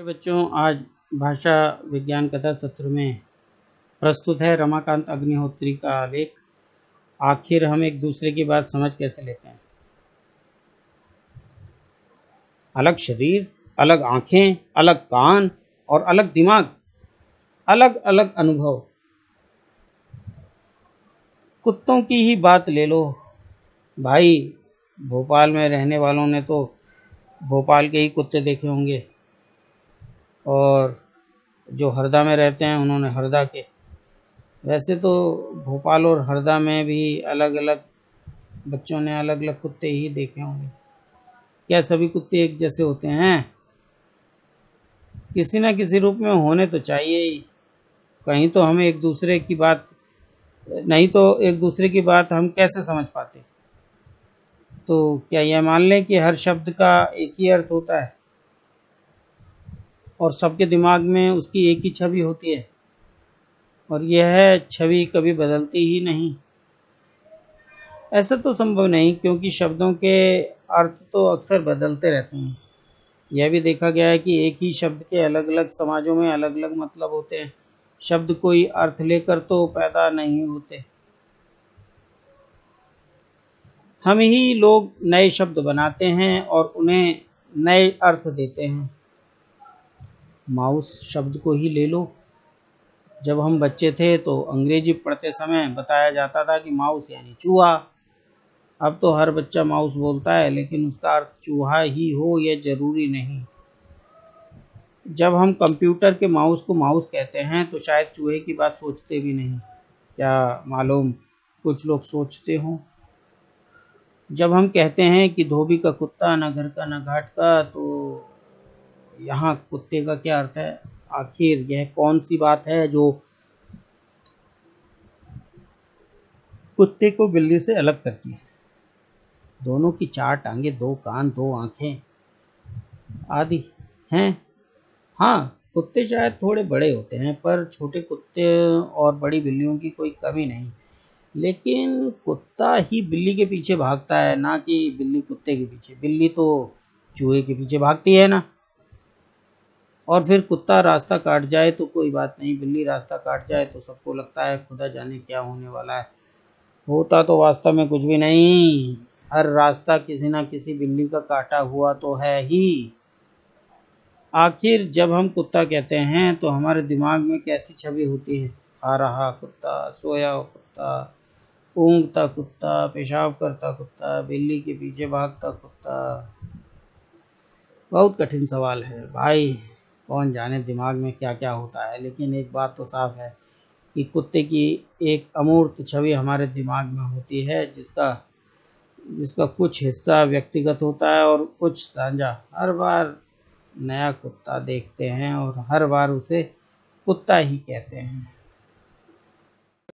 बच्चों, आज भाषा विज्ञान कथा सत्र में प्रस्तुत है रमाकांत अग्निहोत्री का लेख। आखिर हम एक दूसरे की बात समझ कैसे लेते हैं। अलग शरीर, अलग आंखें, अलग कान और अलग दिमाग, अलग अलग अनुभव। कुत्तों की ही बात ले लो भाई। भोपाल में रहने वालों ने तो भोपाल के ही कुत्ते देखे होंगे, और जो हरदा में रहते हैं उन्होंने हरदा के। वैसे तो भोपाल और हरदा में भी अलग अलग बच्चों ने अलग अलग कुत्ते ही देखे होंगे। क्या सभी कुत्ते एक जैसे होते हैं? किसी न किसी रूप में होने तो चाहिए ही। कहीं तो हमें एक दूसरे की बात नहीं तो एक दूसरे की बात हम कैसे समझ पाते? तो क्या यह मान लें कि हर शब्द का एक ही अर्थ होता है और सबके दिमाग में उसकी एक ही छवि होती है, और यह छवि कभी बदलती ही नहीं? ऐसा तो संभव नहीं, क्योंकि शब्दों के अर्थ तो अक्सर बदलते रहते हैं। यह भी देखा गया है कि एक ही शब्द के अलग अलग समाजों में अलग अलग मतलब होते हैं। शब्द कोई अर्थ लेकर तो पैदा नहीं होते, हम ही लोग नए शब्द बनाते हैं और उन्हें नए अर्थ देते हैं। माउस शब्द को ही ले लो। जब हम बच्चे थे तो अंग्रेजी पढ़ते समय बताया जाता था कि माउस यानी चूहा। अब तो हर बच्चा माउस बोलता है, लेकिन उसका अर्थ चूहा ही हो यह जरूरी नहीं। जब हम कंप्यूटर के माउस को माउस कहते हैं तो शायद चूहे की बात सोचते भी नहीं। क्या मालूम कुछ लोग सोचते हों। जब हम कहते हैं कि धोबी का कुत्ता न घर का न घाट का, तो यहाँ कुत्ते का क्या अर्थ है? आखिर यह कौन सी बात है जो कुत्ते को बिल्ली से अलग करती है? दोनों की चार टांगे, दो कान, दो आंखें आदि हैं। हाँ, कुत्ते शायद थोड़े बड़े होते हैं, पर छोटे कुत्ते और बड़ी बिल्लियों की कोई कमी नहीं। लेकिन कुत्ता ही बिल्ली के पीछे भागता है, ना कि बिल्ली कुत्ते के पीछे। बिल्ली तो चूहे के पीछे भागती है ना। और फिर कुत्ता रास्ता काट जाए तो कोई बात नहीं, बिल्ली रास्ता काट जाए तो सबको लगता है खुदा जाने क्या होने वाला है। होता तो वास्तव में कुछ भी नहीं। हर रास्ता किसी ना किसी बिल्ली का काटा हुआ तो है ही। आखिर जब हम कुत्ता कहते हैं तो हमारे दिमाग में कैसी छवि होती है? खा रहा कुत्ता, सोया कुत्ता, ऊँघता कुत्ता, पेशाब करता कुत्ता, बिल्ली के पीछे भागता कुत्ता। बहुत कठिन सवाल है भाई। कौन जाने दिमाग में क्या क्या होता है। लेकिन एक बात तो साफ है कि कुत्ते की एक अमूर्त छवि हमारे दिमाग में होती है, जिसका कुछ हिस्सा व्यक्तिगत होता है और कुछ साझा। हर बार नया कुत्ता देखते हैं और हर बार उसे कुत्ता ही कहते हैं।